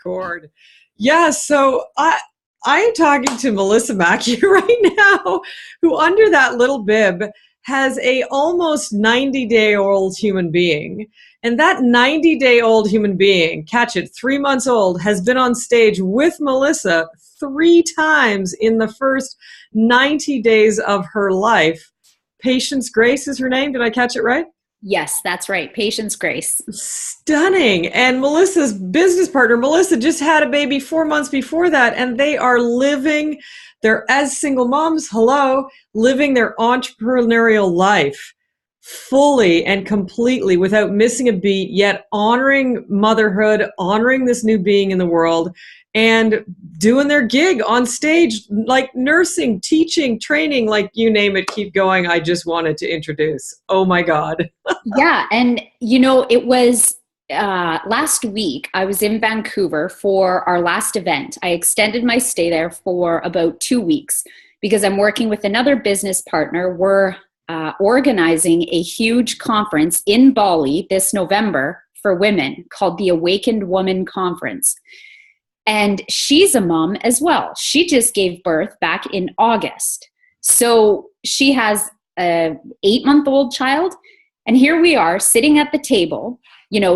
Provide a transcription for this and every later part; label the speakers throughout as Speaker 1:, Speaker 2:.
Speaker 1: cord. Yeah, so I am talking to Melissa Mackey right now, who under that little bib has a almost 90-day-old human being. And that 90-day-old human being, catch it, 3 months old, has been on stage with Melissa 3 times in the first 90 days of her life. Patience Grace is her name. Did I catch it right?
Speaker 2: Yes, that's right. Patience Grace.
Speaker 1: Stunning. And Melissa's business partner, Melissa, just had a baby 4 months before that, and they are they're as single moms, living their entrepreneurial life fully and completely without missing a beat, yet honoring motherhood, honoring this new being in the world, and doing their gig on stage, like nursing, teaching, training, like you name it, keep going. I just wanted to introduce. Oh my God.
Speaker 2: Yeah. And it was last week, I was in Vancouver for our last event. I extended my stay there for about 2 weeks because I'm working with another business partner. We're organizing a huge conference in Bali this November for women called the Awakened Woman Conference. And she's a mom as well. She just gave birth back in August. So she has a 8-month-old child. And here we are sitting at the table,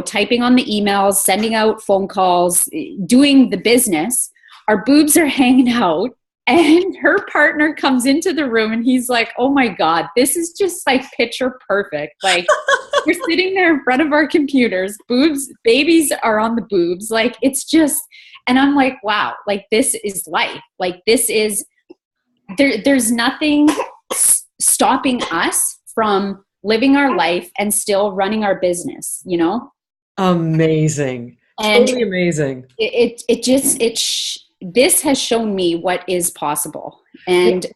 Speaker 2: typing on the emails, sending out phone calls, doing the business. Our boobs are hanging out. And her partner comes into the room and he's like, oh my God, this is just like picture perfect. Like we're sitting there in front of our computers, babies are on the boobs. Like it's just, and I'm like, wow, like this is life. Like this is, there's nothing stopping us from living our life and still running our business,
Speaker 1: Amazing.
Speaker 2: And
Speaker 1: totally amazing.
Speaker 2: This has shown me what is possible. And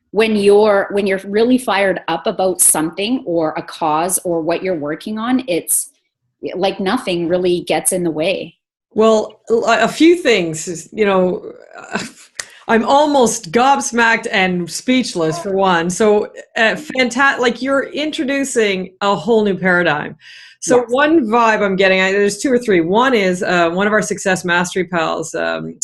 Speaker 2: when you're really fired up about something or a cause or what you're working on, it's like nothing really gets in the way.
Speaker 1: Well, a few things, I'm almost gobsmacked and speechless for one. So fantastic, like you're introducing a whole new paradigm. So yes. One vibe I'm getting, there's 2 or 3. One is one of our Success Mastery pals,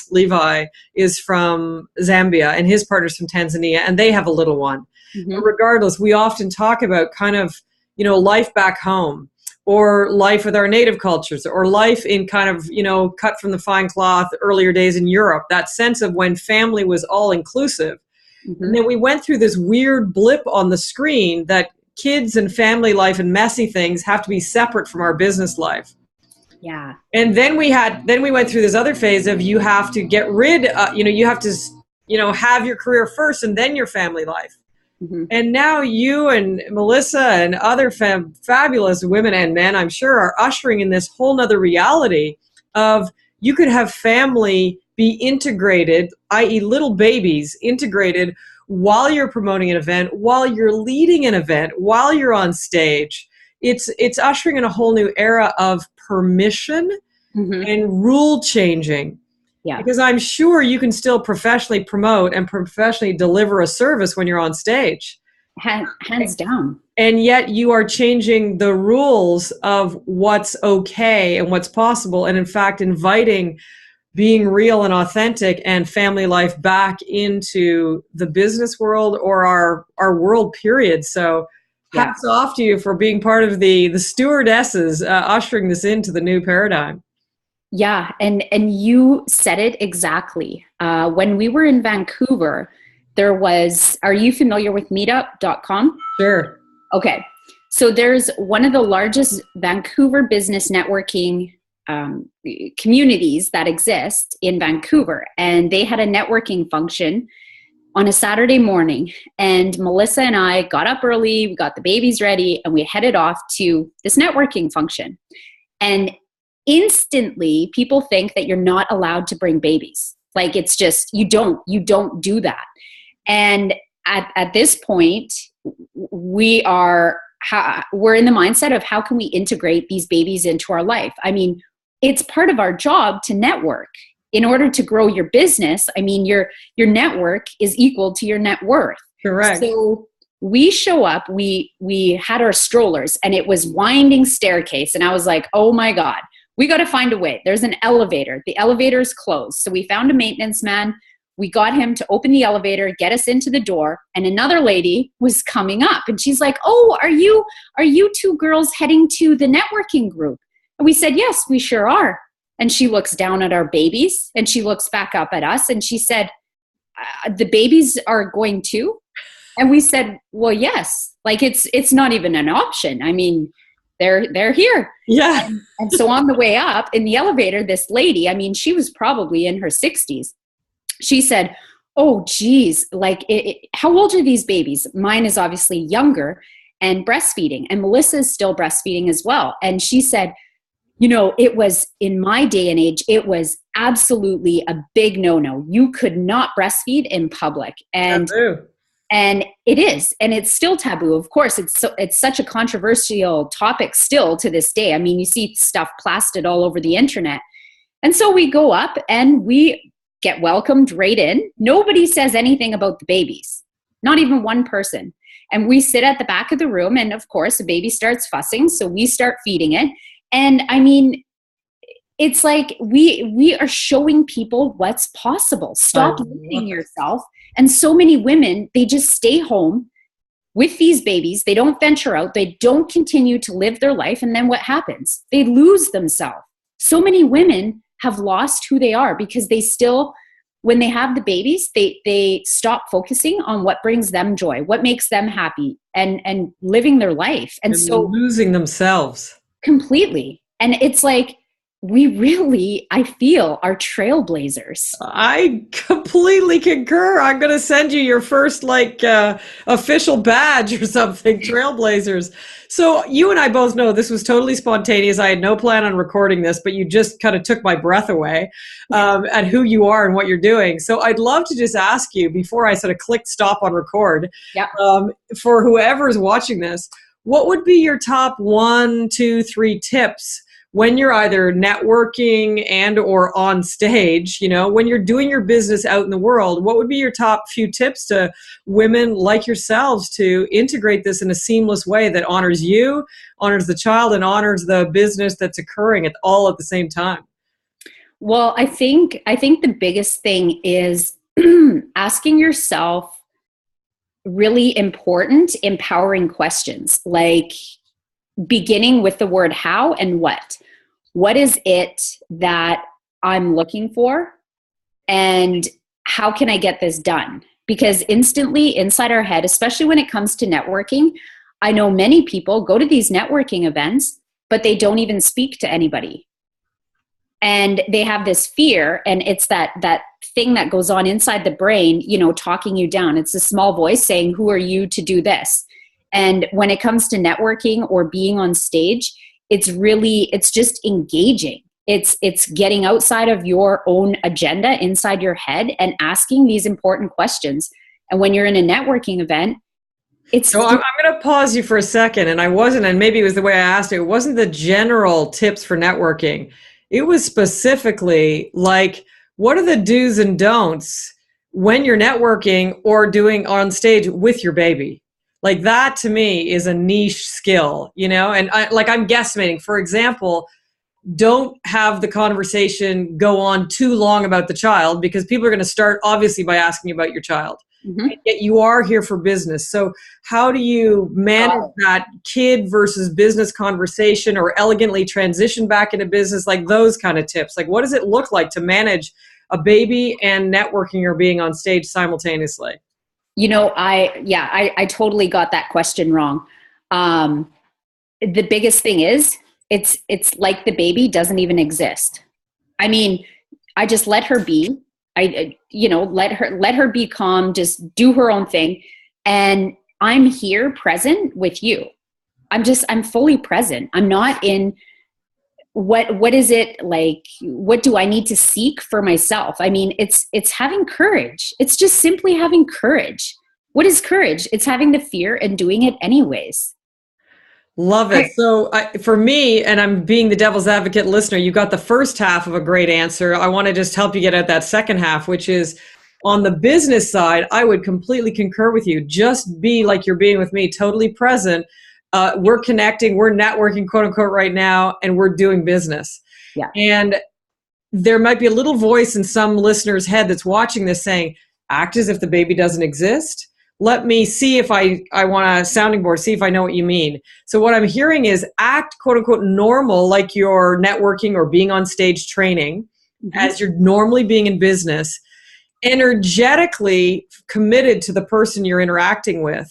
Speaker 1: Levi, is from Zambia and his partner's from Tanzania, and they have a little one. Mm-hmm. But regardless, we often talk about kind of, life back home, or life with our native cultures, or life in kind of, cut from the fine cloth earlier days in Europe, that sense of when family was all inclusive. Mm-hmm. And then we went through this weird blip on the screen that kids and family life and messy things have to be separate from our business life.
Speaker 2: Yeah.
Speaker 1: And then we went through this other phase of you have to get rid, you have to, have your career first and then your family life. Mm-hmm. And now you and Melissa and other fabulous women and men, I'm sure, are ushering in this whole nother reality of you could have family be integrated, i.e. little babies integrated while you're promoting an event, while you're leading an event, while you're on stage. It's ushering in a whole new era of permission mm-hmm. and rule changing. Yeah. Because I'm sure you can still professionally promote and professionally deliver a service when you're on stage.
Speaker 2: Hands down.
Speaker 1: And yet you are changing the rules of what's okay and what's possible. And in fact, inviting being real and authentic and family life back into the business world or our world, period. So hats off to you for being part of the stewardesses ushering this into the new paradigm.
Speaker 2: Yeah, and you said it exactly. When we were in Vancouver, are you familiar with meetup.com?
Speaker 1: Sure.
Speaker 2: Okay, so there's one of the largest Vancouver business networking communities that exist in Vancouver, and they had a networking function on a Saturday morning, and Melissa and I got up early, we got the babies ready, and we headed off to this networking function. And instantly people think that you're not allowed to bring babies. Like it's just, you don't do that. And at this point, we're in the mindset of how can we integrate these babies into our life? I mean, it's part of our job to network in order to grow your business. I mean, your network is equal to your net worth.
Speaker 1: Correct.
Speaker 2: So we show up, we had our strollers, and it was winding staircase. And I was like, oh my God, we got to find a way. There's an elevator. The elevator is closed. So we found a maintenance man. We got him to open the elevator, get us into the door, and another lady was coming up, and she's like, "Oh, are you two girls heading to the networking group?" And we said, "Yes, we sure are." And she looks down at our babies, and she looks back up at us, and she said, "The babies are going too?" And we said, "Well, yes. Like it's not even an option. I mean, they're here."
Speaker 1: Yeah.
Speaker 2: And so on the way up in the elevator, this lady, I mean, she was probably in her 60s. She said, "Oh, geez, like, how old are these babies?" Mine is obviously younger and breastfeeding, and Melissa is still breastfeeding as well. And she said, it was in my day and age, it was absolutely a big no-no. You could not breastfeed in public. And
Speaker 1: Taboo.
Speaker 2: And it is, and it's still taboo. Of course, it's such a controversial topic still to this day. I mean, you see stuff plastered all over the internet. And so we go up and we get welcomed right in. Nobody says anything about the babies, not even one person. And we sit at the back of the room, and of course, the baby starts fussing, so we start feeding it. And I mean, it's like we are showing people what's possible. Stop limiting yourself. And so many women, they just stay home with these babies. They don't venture out. They don't continue to live their life. And then what happens? They lose themselves. So many women have lost who they are because they still, when they have the babies, they stop focusing on what brings them joy, what makes them happy, and living their life. And so
Speaker 1: losing themselves.
Speaker 2: Completely. And it's like, we really, I feel, are trailblazers.
Speaker 1: I completely concur. I'm going to send you your first official badge or something, trailblazers. So you and I both know this was totally spontaneous. I had no plan on recording this, but you just kind of took my breath away at who you are and what you're doing. So I'd love to just ask you before I sort of click stop on record, for whoever is watching this, what would be your top 1, 2, 3 tips when you're either networking and or on stage, when you're doing your business out in the world? What would be your top few tips to women like yourselves to integrate this in a seamless way that honors you, honors the child, and honors the business that's occurring all at the same time?
Speaker 2: Well, I think the biggest thing is asking yourself really important, empowering questions, like beginning with the word how and what. What is it that I'm looking for? And how can I get this done? Because instantly inside our head, especially when it comes to networking, I know many people go to these networking events, but they don't even speak to anybody. And they have this fear, and it's that thing that goes on inside the brain, talking you down. It's a small voice saying, "Who are you to do this?" And when it comes to networking or being on stage, it's just engaging. It's getting outside of your own agenda inside your head and asking these important questions. And when you're in a networking event,
Speaker 1: So I'm going to pause you for a second. And maybe it was the way I asked it wasn't the general tips for networking. It was specifically like, what are the do's and don'ts when you're networking or doing on stage with your baby? Like, that to me is a niche skill, and I'm guesstimating. For example, don't have the conversation go on too long about the child, because people are going to start obviously by asking you about your child. Mm-hmm. And yet you are here for business. So how do you manage that kid versus business conversation, or elegantly transition back into business? Like those kind of tips. Like, what does it look like to manage a baby and networking or being on stage simultaneously?
Speaker 2: I totally got that question wrong. The biggest thing is it's like the baby doesn't even exist. I mean, I just let her be. Let her be calm, just do her own thing. And I'm here present with you. I'm fully present. I'm not in what is it like? What do I need to seek for myself? I mean, it's having courage. It's just simply having courage. What is courage? It's having the fear and doing it anyways.
Speaker 1: Love it. So for me, and I'm being the devil's advocate listener, you got the first half of a great answer. I want to just help you get at that second half, which is on the business side. I would completely concur with you. Just be like you're being with me, totally present. We're connecting, we're networking, quote unquote, right now, and we're doing business.
Speaker 2: Yeah.
Speaker 1: And there might be a little voice in some listener's head that's watching this saying, act as if the baby doesn't exist. Let me see if I want a sounding board, see if I know what you mean. So what I'm hearing is act, quote unquote, normal, like you're networking or being on stage training, as you're normally being in business, energetically committed to the person you're interacting with.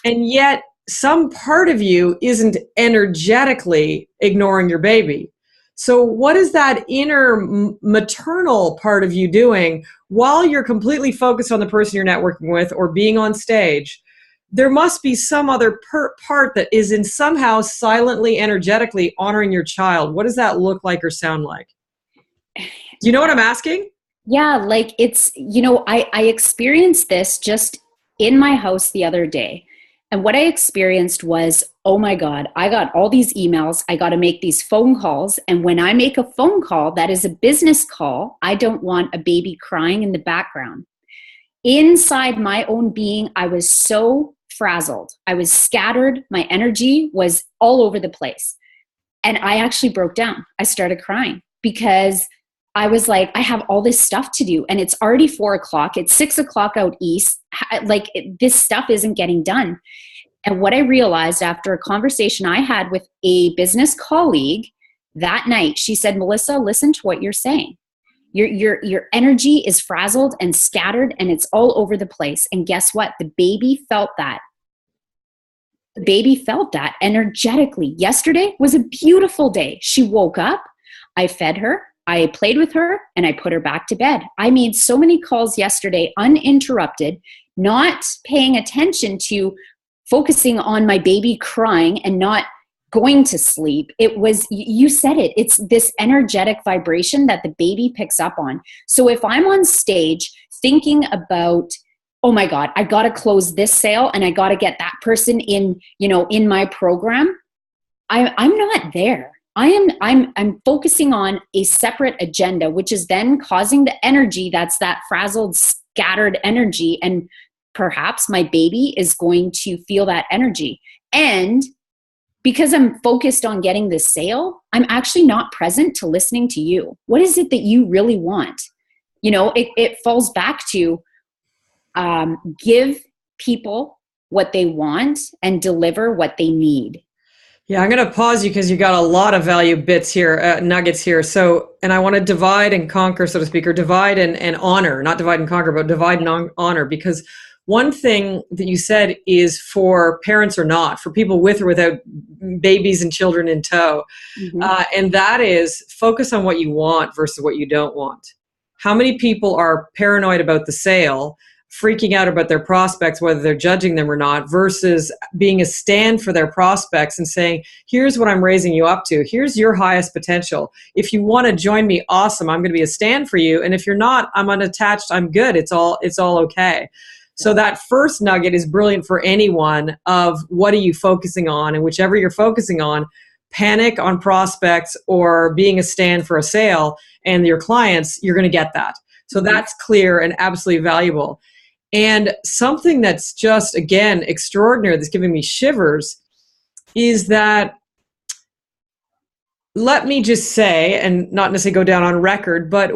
Speaker 1: And yet some part of you isn't energetically ignoring your baby. So what is that inner maternal part of you doing while you're completely focused on the person you're networking with or being on stage? There must be some other part that is in somehow silently, energetically honoring your child. What does that look like or sound like? Do you know what I'm asking?
Speaker 2: Yeah, like it's, I experienced this just in my house the other day. And what I experienced was, oh my God, I got all these emails. I got to make these phone calls. And when I make a phone call, that is a business call, I don't want a baby crying in the background. Inside my own being, I was so frazzled. I was scattered. My energy was all over the place. And I actually broke down. I started crying because I was like, I have all this stuff to do and it's already 4:00. It's 6:00 out east. Like this stuff isn't getting done. And what I realized after a conversation I had with a business colleague that night, she said, Melissa, listen to what you're saying. Your energy is frazzled and scattered and it's all over the place. And guess what? The baby felt that. The baby felt that energetically. Yesterday was a beautiful day. She woke up. I fed her. I played with her and I put her back to bed. I made so many calls yesterday uninterrupted, not paying attention to focusing on my baby crying and not going to sleep. It was, you said it, it's this energetic vibration that the baby picks up on. So if I'm on stage thinking about, oh my God, I got to close this sale and I got to get that person in, in my program, I'm not there. I'm focusing on a separate agenda, which is then causing the energy that's that frazzled, scattered energy. And perhaps my baby is going to feel that energy. And because I'm focused on getting this sale, I'm actually not present to listening to you. What is it that you really want? It falls back to give people what they want and deliver what they need.
Speaker 1: Yeah, I'm going to pause you because you got a lot of value bits here, nuggets here. So, and I want to divide and conquer, so to speak, or divide and honor, not divide and conquer, but divide and honor. Because one thing that you said is for parents or not, for people with or without babies and children in tow. And that is focus on what you want versus what you don't want. How many people are paranoid about the sale, freaking out about their prospects, whether they're judging them or not, versus being a stand for their prospects and saying, here's what I'm raising you up to. Here's your highest potential. If you want to join me, awesome. I'm going to be a stand for you. And if you're not, I'm unattached. I'm good. It's all okay. So that first nugget is brilliant for anyone of what are you focusing on? And whichever you're focusing on, panic on prospects or being a stand for a sale and your clients, you're going to get that. So that's clear and absolutely valuable. And something that's just, again, extraordinary, that's giving me shivers, is that, let me just say, and not necessarily go down on record, but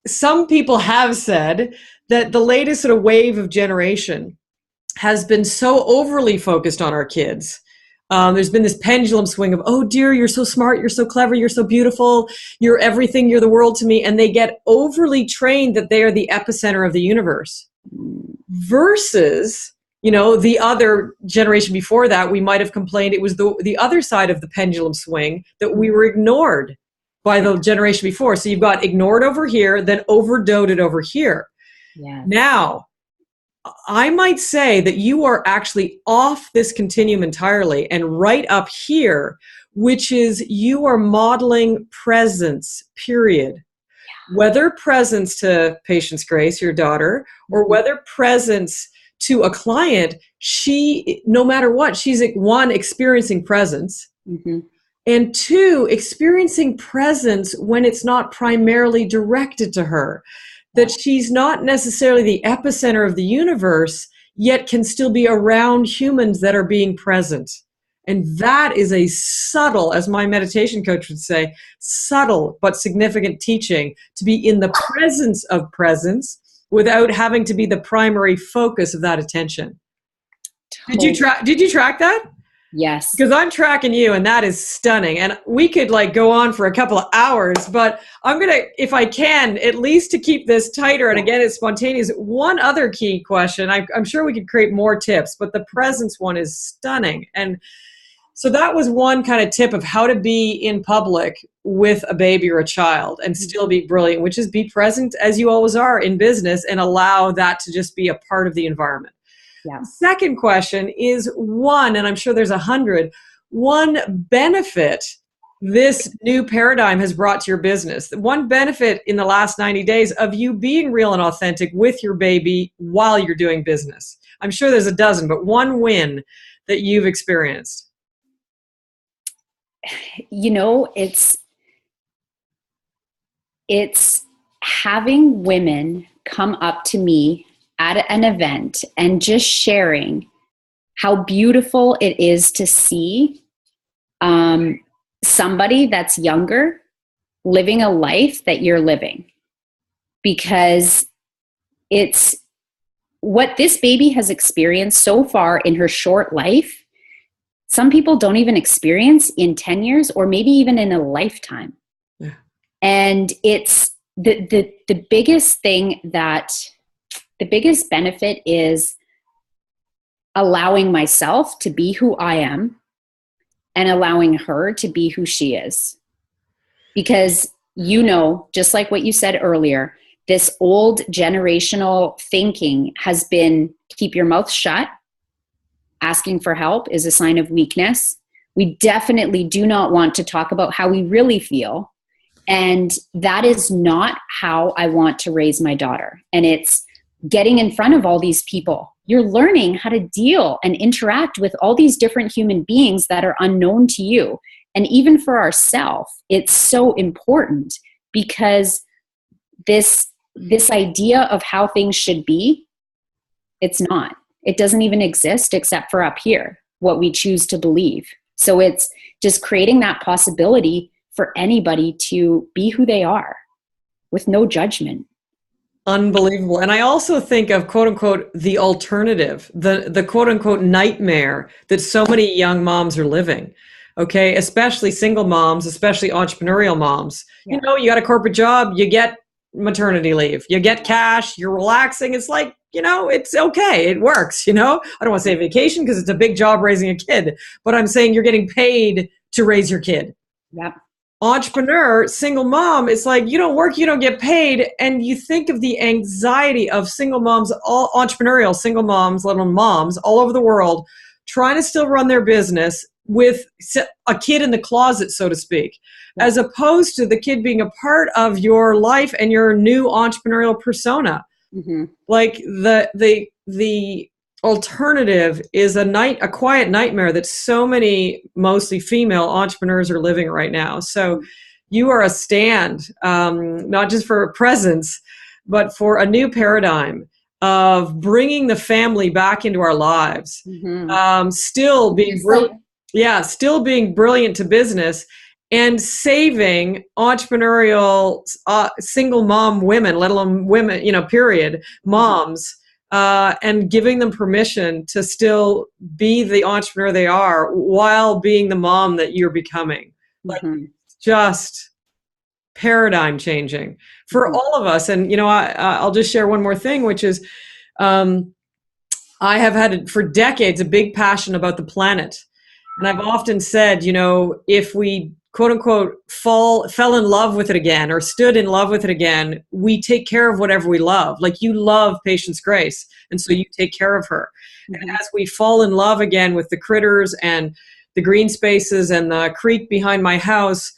Speaker 1: some people have said that the latest sort of wave of generation has been so overly focused on our kids. There's been this pendulum swing of, oh dear, you're so smart, you're so clever, you're so beautiful, you're everything, you're the world to me. And they get overly trained that they are the epicenter of the universe. Versus, the other generation before that, we might have complained it was the other side of the pendulum swing, that we were ignored by the generation before. So you've got ignored over here, then overdoted over here. Yeah. Now, I might say that you are actually off this continuum entirely and right up here, which is you are modeling presence, period. Whether presence to Patience Grace, your daughter, or whether presence to a client, no matter what, she's one, experiencing presence, and two, experiencing presence when it's not primarily directed to her. That she's not necessarily the epicenter of the universe, yet can still be around humans that are being present. And that is a subtle, as my meditation coach would say, subtle but significant teaching to be in the presence of presence without having to be the primary focus of that attention. Did you track that?
Speaker 2: Yes.
Speaker 1: Because I'm tracking you, and that is stunning. And we could like go on for a couple of hours, but I'm going to, if I can, at least to keep this tighter, and again, it's spontaneous. One other key question, I'm sure we could create more tips, but the presence one is stunning. And so that was one kind of tip of how to be in public with a baby or a child and still be brilliant, which is be present as you always are in business and allow that to just be a part of the environment.
Speaker 2: Yeah.
Speaker 1: The second question is one, and I'm sure there's 100, one benefit this new paradigm has brought to your business. One benefit in the last 90 days of you being real and authentic with your baby while you're doing business. I'm sure there's a dozen, but one win that you've experienced.
Speaker 2: You know, it's having women come up to me at an event and just sharing how beautiful it is to see somebody that's younger living a life that you're living. Because it's what this baby has experienced so far in her short life, some people don't even experience in 10 years or maybe even in a lifetime. Yeah. And it's the biggest thing that the biggest benefit is allowing myself to be who I am and allowing her to be who she is. Because, you know, just like what you said earlier, this old generational thinking has been keep your mouth shut. Asking for help is a sign of weakness. We definitely do not want to talk about how we really feel. And that is not how I want to raise my daughter. And it's getting in front of all these people. You're learning how to deal and interact with all these different human beings that are unknown to you. And even for ourselves, it's so important because this idea of how things should be, it's not. It doesn't even exist except for up here, what we choose to believe. So it's just creating that possibility for anybody to be who they are with no judgment.
Speaker 1: Unbelievable. And I also think of quote unquote the alternative, the quote unquote nightmare that so many young moms are living. Okay, especially single moms, especially entrepreneurial moms. Yeah. You know, you got a corporate job, you get maternity leave, you get cash, you're relaxing. It's like, you know, it's okay. It works, you know. I don't want to say vacation because it's a big job raising a kid, but I'm saying you're getting paid to raise your kid.
Speaker 2: Yep.
Speaker 1: Entrepreneur, single mom, it's like you don't work, you don't get paid. And you think of the anxiety of single moms, all entrepreneurial single moms, little moms all over the world, trying to still run their business with a kid in the closet, so to speak, as opposed to the kid being a part of your life and your new entrepreneurial persona. Mm-hmm. Like the alternative is a quiet nightmare that so many mostly female entrepreneurs are living right now. So you are a stand, not just for presence, but for a new paradigm of bringing the family back into our lives. Mm-hmm. Still being brilliant to business and saving entrepreneurial single mom women, let alone women, you know, period, moms, and giving them permission to still be the entrepreneur they are while being the mom that you're becoming. Like, just paradigm changing for all of us. And, you know, I'll just share one more thing, which is I have had for decades a big passion about the planet. And I've often said, you know, if we quote unquote fell in love with it again or stood in love with it again, we take care of whatever we love. Like you love Patience Grace, and so you take care of her. Mm-hmm. And as we fall in love again with the critters and the green spaces and the creek behind my house,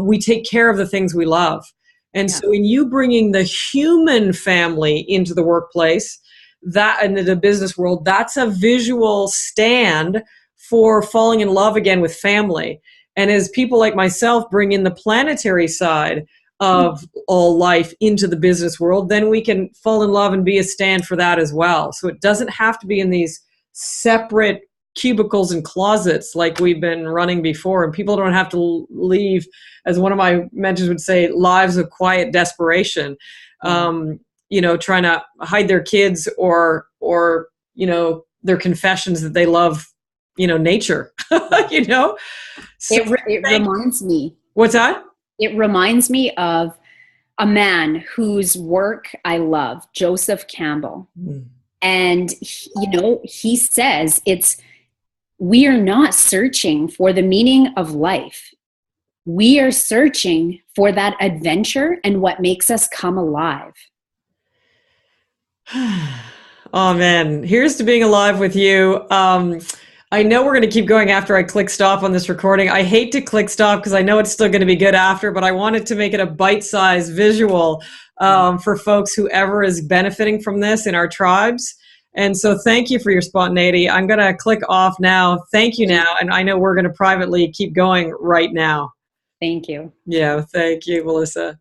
Speaker 1: we take care of the things we love. And so in you bringing the human family into the workplace, that into the business world, that's a visual stand for falling in love again with family. And as people like myself bring in the planetary side of all life into the business world, then we can fall in love and be a stand for that as well. So it doesn't have to be in these separate cubicles and closets like we've been running before, and people don't have to leave, as one of my mentors would say, lives of quiet desperation, you know, trying to hide their kids or, you know, their confessions that they love, you know, nature, you know? So
Speaker 2: it reminds me.
Speaker 1: What's that?
Speaker 2: It reminds me of a man whose work I love, Joseph Campbell. And, you know, he says we are not searching for the meaning of life. We are searching for that adventure and what makes us come alive.
Speaker 1: Oh man, here's to being alive with you. I know we're going to keep going after I click stop on this recording. I hate to click stop because I know it's still going to be good after, but I wanted to make it a bite-sized visual for folks, whoever is benefiting from this in our tribes. And so thank you for your spontaneity. I'm going to click off now. Thank you now. And I know we're going to privately keep going right now.
Speaker 2: Thank you.
Speaker 1: Yeah, thank you, Melissa.